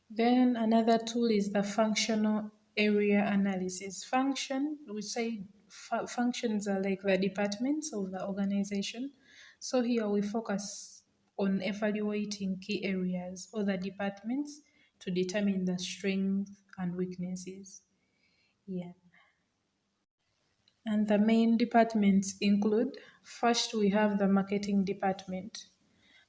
Then another tool is the functional area analysis. We say functions are like the departments of the organization. So here we focus on evaluating key areas or the departments to determine the strengths and weaknesses. Yeah. And the main departments include, first we have the marketing department.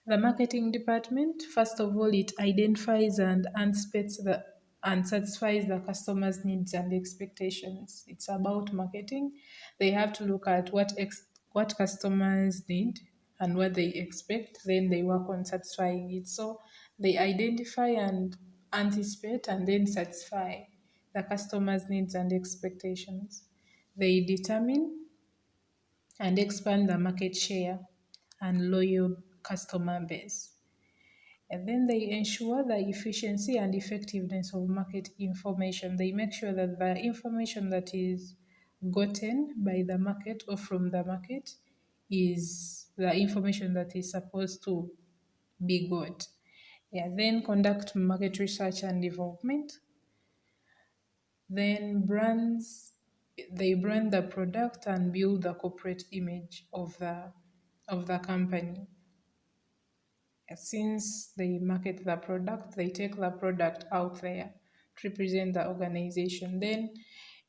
The marketing department, first of all, it identifies and satisfies the customer's needs and expectations. It's about marketing. They have to look at what customers need and what they expect. Then they work on satisfying it. So they identify and anticipate and then satisfy the customer's needs and expectations. They determine and expand the market share and loyal customer base. And then they ensure the efficiency and effectiveness of market information. They make sure that the information that is gotten by the market or from the market is the information that is supposed to be got. Yeah, then conduct market research and development. Then they brand the product and build the corporate image of the company. Since they market the product, they take the product out there to represent the organization. Then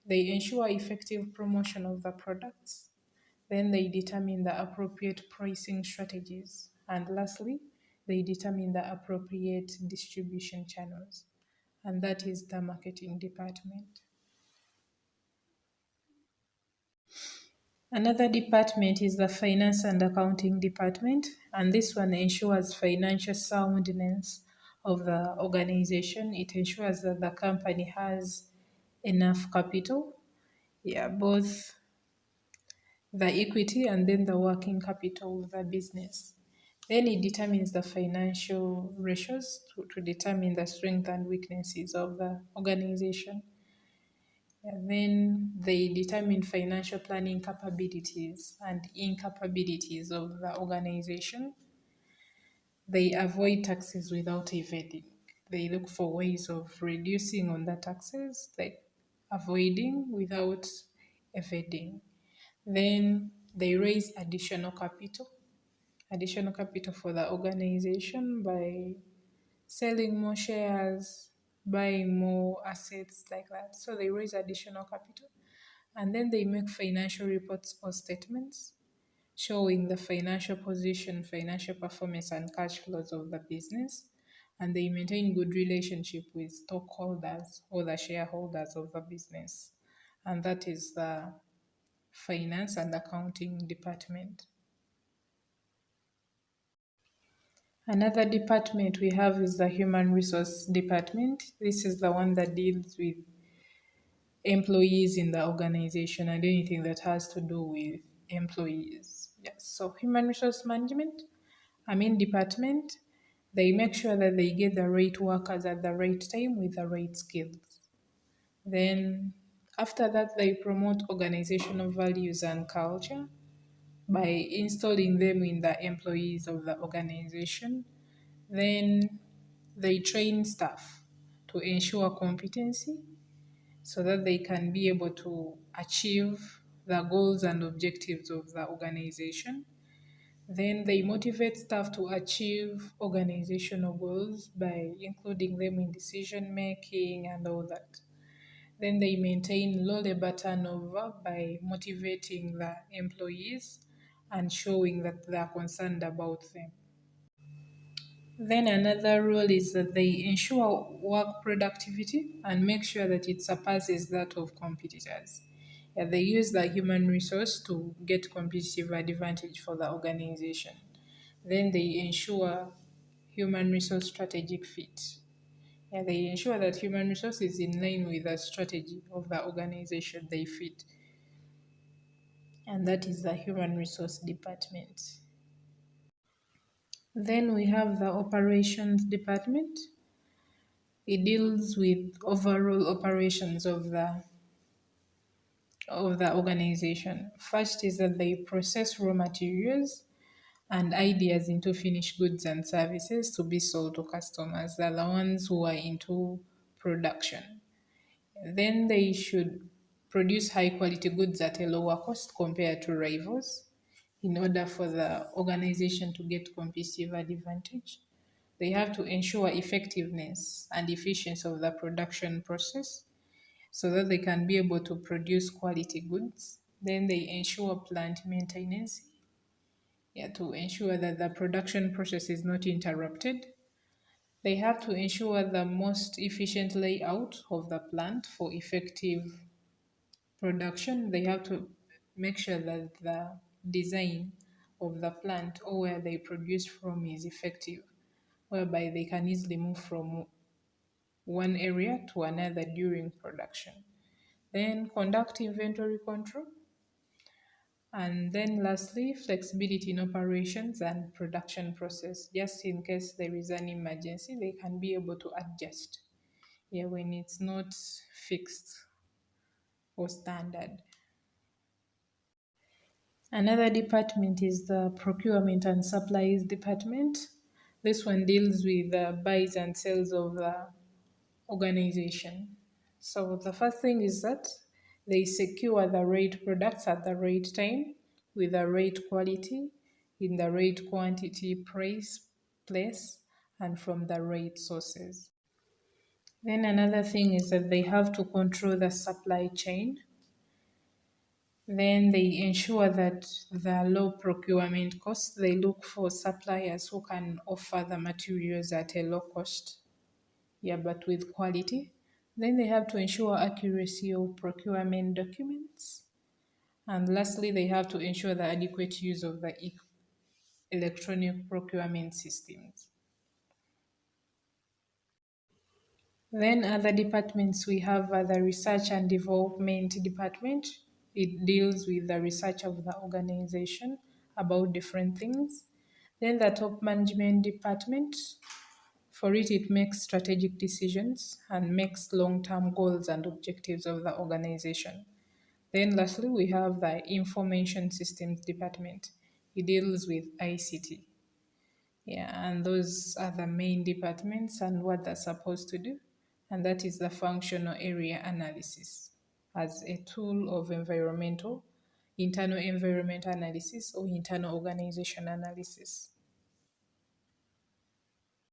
they ensure effective promotion of the products. Then they determine the appropriate pricing strategies. And lastly, they determine the appropriate distribution channels. And that is the marketing department. Another department is the finance and accounting department, and this one ensures financial soundness of the organization. It ensures that the company has enough capital, yeah, both the equity and then the working capital of the business. Then it determines the financial ratios to determine the strength and weaknesses of the organization. And then they determine financial planning capabilities and incapabilities of the organization. They avoid taxes without evading. They look for ways of reducing on the taxes, like avoiding without evading. Then they raise additional capital for the organization by selling more shares, buying more assets like that. So they raise additional capital. And then they make financial reports or statements showing the financial position, financial performance, and cash flows of the business. And they maintain good relationship with stockholders or the shareholders of the business. And that is the finance and accounting department. Another department we have is the human resource department. This is the one that deals with employees in the organization and anything that has to do with employees. Yes. So human resource management, department, they make sure that they get the right workers at the right time with the right skills. Then after that they promote organizational values and culture by installing them in the employees of the organization. Then they train staff to ensure competency so that they can be able to achieve the goals and objectives of the organization. Then they motivate staff to achieve organizational goals by including them in decision making and all that. Then they maintain low labor turnover by motivating the employees and showing that they are concerned about them. Then another rule is that they ensure work productivity and make sure that it surpasses that of competitors. Yeah, they use the human resource to get competitive advantage for the organization. Then they ensure human resource strategic fit. Yeah, they ensure that human resource is in line with the strategy of the organization they fit. And that is the human resource department. Then we have the operations department. It deals with overall operations of the organization. First is that they process raw materials and ideas into finished goods and services to be sold to customers. They're the ones who are into production. Then they should produce high quality goods at a lower cost compared to rivals in order for the organization to get competitive advantage. They have to ensure effectiveness and efficiency of the production process so that they can be able to produce quality goods. Then they ensure plant maintenance, yeah, to ensure that the production process is not interrupted. They have to ensure the most efficient layout of the plant for effective production. They have to make sure that the design of the plant or where they produce from is effective, whereby they can easily move from one area to another during production. Then conduct inventory control. And then lastly, flexibility in operations and production process. Just in case there is an emergency, they can be able to adjust. Yeah, when it's not fixed or standard. Another department is the procurement and supplies department. This one deals with the buys and sales of the organization. So the first thing is that they secure the right products at the right time with the right quality, in the right quantity, price, place, and from the right sources. Then another thing is that they have to control the supply chain. Then they ensure that the low procurement cost, they look for suppliers who can offer the materials at a low cost, yeah, but with quality. Then they have to ensure accuracy of procurement documents. And lastly, they have to ensure the adequate use of the electronic procurement systems. Then other departments we have the research and development department. It deals with the research of the organization about different things. Then the top management department, for it makes strategic decisions and makes long-term goals and objectives of the organization. Then lastly, we have the information systems department. It deals with ICT. Yeah, and those are the main departments and what they're supposed to do. And that is the functional area analysis as a tool of internal environment analysis or internal organization analysis.